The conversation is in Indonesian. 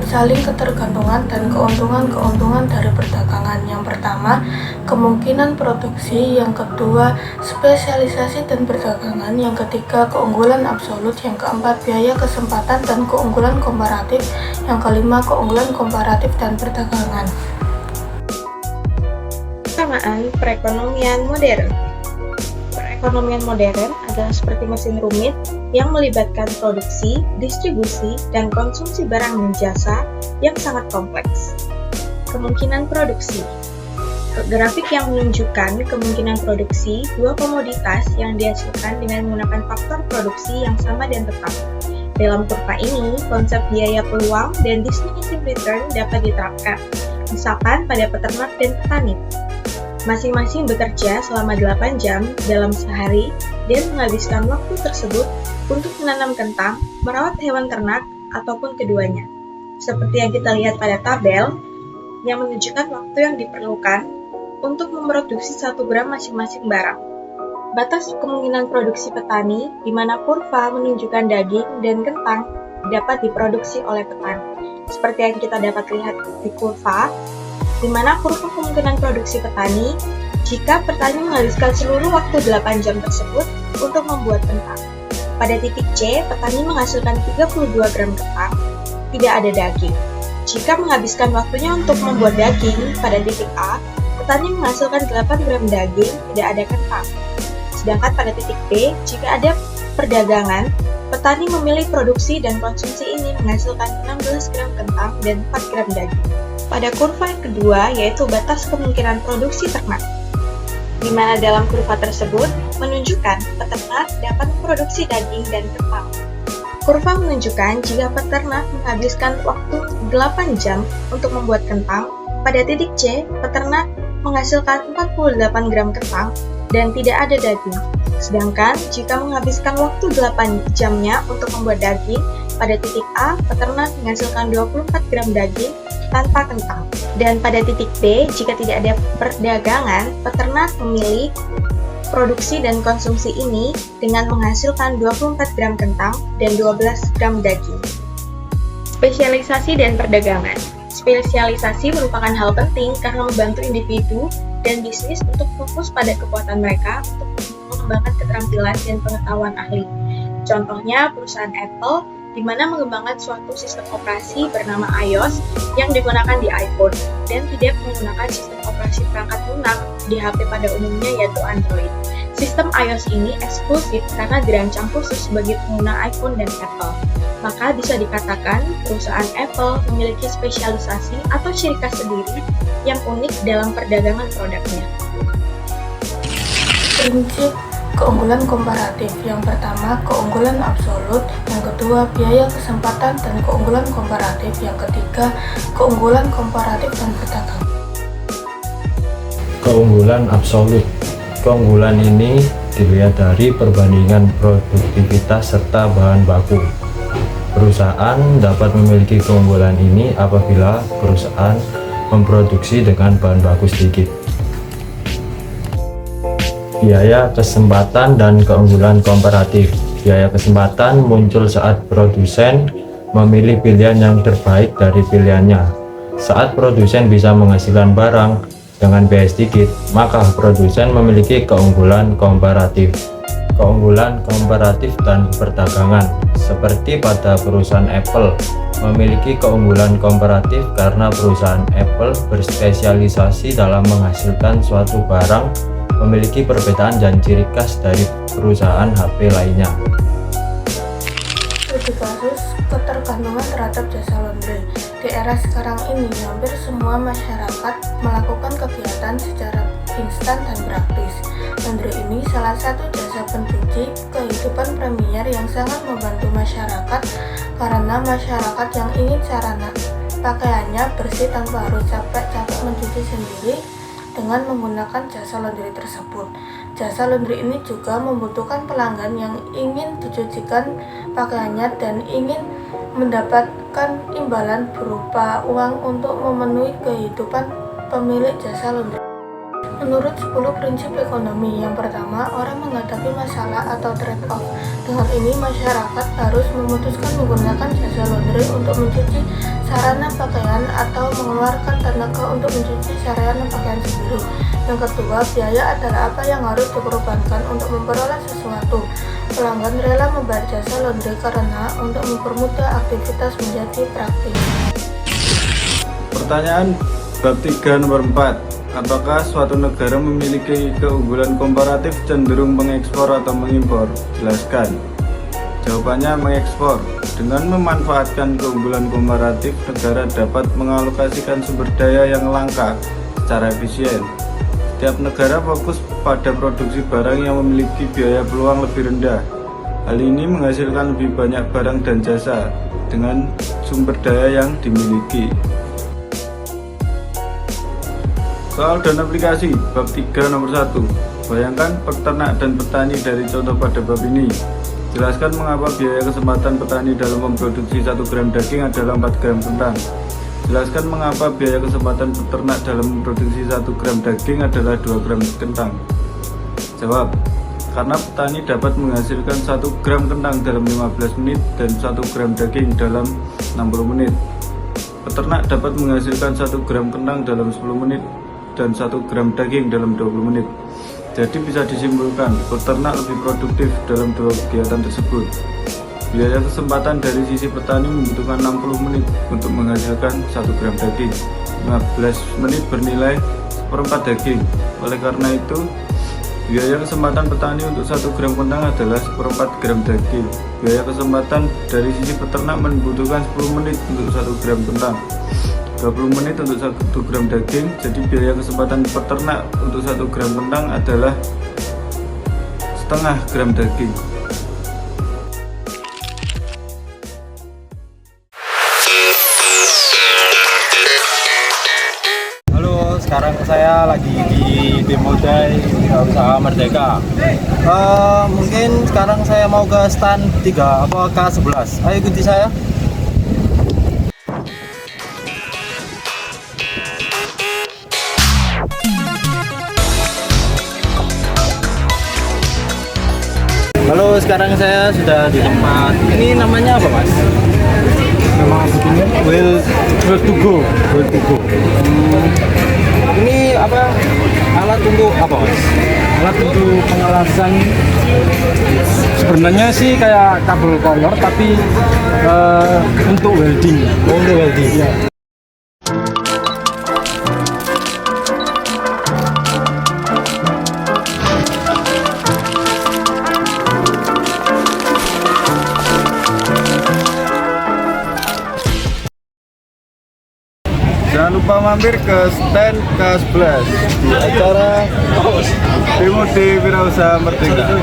saling ketergantungan dan keuntungan-keuntungan dari perdagangan. Yang pertama, kemungkinan produksi. Yang kedua, spesialisasi dan perdagangan. Yang ketiga, keunggulan absolut. Yang keempat, biaya, kesempatan dan keunggulan komparatif. Yang kelima, keunggulan komparatif dan perdagangan. Kesamaan perekonomian modern. Perekonomian modern adalah seperti mesin rumit yang melibatkan produksi, distribusi, dan konsumsi barang dan jasa yang sangat kompleks. Kemungkinan produksi. Grafik yang menunjukkan kemungkinan produksi dua komoditas yang dihasilkan dengan menggunakan faktor produksi yang sama dan tetap. Dalam kurva ini, konsep biaya peluang dan distributive return dapat diterapkan, misalkan pada peternak dan petani. Masing-masing bekerja selama 8 jam dalam sehari dan menghabiskan waktu tersebut untuk menanam kentang, merawat hewan ternak, ataupun keduanya. Seperti yang kita lihat pada tabel, yang menunjukkan waktu yang diperlukan untuk memproduksi 1 gram masing-masing barang. Batas kemungkinan produksi petani, di mana kurva menunjukkan daging dan kentang dapat diproduksi oleh petani. Seperti yang kita dapat lihat di kurva, di mana kurva kemungkinan produksi petani jika petani menghabiskan seluruh waktu 8 jam tersebut untuk membuat kentang. Pada titik C, petani menghasilkan 32 gram kentang, tidak ada daging. Jika menghabiskan waktunya untuk membuat daging, pada titik A, petani menghasilkan 8 gram daging, tidak ada kentang. Sedangkan pada titik B, jika ada perdagangan, petani memilih produksi dan konsumsi ini menghasilkan 16 gram kentang dan 4 gram daging. Pada kurva yang kedua, yaitu batas kemungkinan produksi ternak, di mana dalam kurva tersebut menunjukkan peternak dapat memproduksi daging dan kentang. Kurva menunjukkan jika peternak menghabiskan waktu 8 jam untuk membuat kentang, pada titik C, peternak menghasilkan 48 gram kentang dan tidak ada daging. Sedangkan jika menghabiskan waktu 8 jamnya untuk membuat daging, pada titik A, peternak menghasilkan 24 gram daging tanpa kentang. Dan pada titik B, jika tidak ada perdagangan, peternak memilih produksi dan konsumsi ini dengan menghasilkan 24 gram kentang dan 12 gram daging. Spesialisasi dan perdagangan. Spesialisasi merupakan hal penting karena membantu individu dan bisnis untuk fokus pada kekuatan mereka untuk mengembangkan keterampilan dan pengetahuan ahli. Contohnya perusahaan Apple, di mana mengembangkan suatu sistem operasi bernama iOS yang digunakan di iPhone dan tidak menggunakan sistem operasi perangkat lunak di HP pada umumnya yaitu Android. Sistem iOS ini eksklusif karena dirancang khusus bagi pengguna iPhone dan Apple. Maka bisa dikatakan perusahaan Apple memiliki spesialisasi atau ciri khas sendiri yang unik dalam perdagangan produknya. Prinsip keunggulan komparatif. Yang pertama, keunggulan absolut. Yang kedua, biaya, kesempatan dan keunggulan komparatif. Yang ketiga, keunggulan komparatif dan perdagangan. Keunggulan absolut. Keunggulan ini dilihat dari perbandingan produktivitas serta bahan baku. Perusahaan dapat memiliki keunggulan ini apabila perusahaan memproduksi dengan bahan baku sedikit. Biaya, kesempatan, dan keunggulan komparatif. Biaya kesempatan muncul saat produsen memilih pilihan yang terbaik dari pilihannya. Saat produsen bisa menghasilkan barang dengan biaya sedikit, maka produsen memiliki keunggulan komparatif. Keunggulan komparatif dan perdagangan. Seperti pada perusahaan Apple, memiliki keunggulan komparatif karena perusahaan Apple berspesialisasi dalam menghasilkan suatu barang, memiliki perbedaan dan ciri khas dari perusahaan HP lainnya. Studi kasus ketergantungan terhadap jasa laundry. Di era sekarang ini, hampir semua masyarakat melakukan kegiatan secara instan dan praktis. Laundry ini salah satu jasa pencuci kehidupan premier yang sangat membantu masyarakat karena masyarakat yang ingin sarana pakaiannya bersih tanpa harus capek-capek mencuci sendiri dengan menggunakan jasa laundry tersebut. Jasa laundry ini juga membutuhkan pelanggan yang ingin dicucikan pakaiannya dan ingin mendapatkan imbalan berupa uang untuk memenuhi kehidupan pemilik jasa laundry. Menurut 10 prinsip ekonomi, yang pertama, orang menghadapi masalah atau trade-off. Dengan ini, masyarakat harus memutuskan menggunakan jasa laundry untuk mencuci sarana pakaian atau mengeluarkan tenaga untuk mencuci sarana pakaian sendiri. Yang kedua, biaya adalah apa yang harus dikorbankan untuk memperoleh sesuatu. Pelanggan rela membayar jasa laundry karena untuk mempermudah aktivitas menjadi praktis. Pertanyaan bab 3 nomor 4. Apakah suatu negara memiliki keunggulan komparatif cenderung mengekspor atau mengimpor? Jelaskan. Jawabannya mengekspor. Dengan memanfaatkan keunggulan komparatif, negara dapat mengalokasikan sumber daya yang langka secara efisien. Setiap negara fokus pada produksi barang yang memiliki biaya peluang lebih rendah. Hal ini menghasilkan lebih banyak barang dan jasa dengan sumber daya yang dimiliki. Soal dan aplikasi, bab 3 nomor 1. Bayangkan peternak dan petani dari contoh pada bab ini. Jelaskan mengapa biaya kesempatan petani dalam memproduksi 1 gram daging adalah 4 gram kentang. Jelaskan mengapa biaya kesempatan peternak dalam memproduksi 1 gram daging adalah 2 gram kentang. Jawab, karena petani dapat menghasilkan 1 gram kentang dalam 15 menit dan 1 gram daging dalam 60 menit. Peternak dapat menghasilkan 1 gram kentang dalam 10 menit dan 1 gram daging dalam 20 menit. Jadi bisa disimpulkan, peternak lebih produktif dalam dua kegiatan tersebut. Biaya kesempatan dari sisi petani membutuhkan 60 menit untuk menghasilkan 1 gram daging. 15 menit bernilai 1/4 daging. Oleh karena itu, biaya kesempatan petani untuk 1 gram kentang adalah 1/4 gram daging. Biaya kesempatan dari sisi peternak membutuhkan 10 menit untuk 1 gram kentang, 20 menit untuk 1 gram daging. Jadi biaya kesempatan peternak untuk 1 gram kentang adalah setengah gram daging. Halo, sekarang saya lagi di Bemodai Wirausaha Merdeka. Mungkin sekarang saya mau ke stand 3 atau K11. Ayo ikuti saya. Halo, sekarang saya sudah di tempat. Ini namanya apa, Mas? Nama begini? Well to go. Ini apa? Alat untuk apa, Mas? Alat untuk pengelasan. Sebenarnya sih kayak kabel kolor, tapi untuk welding. Oh, untuk welding. Ya. Jangan lupa mampir ke stand K11 di acara Bemodai Wirausaha Merdeka.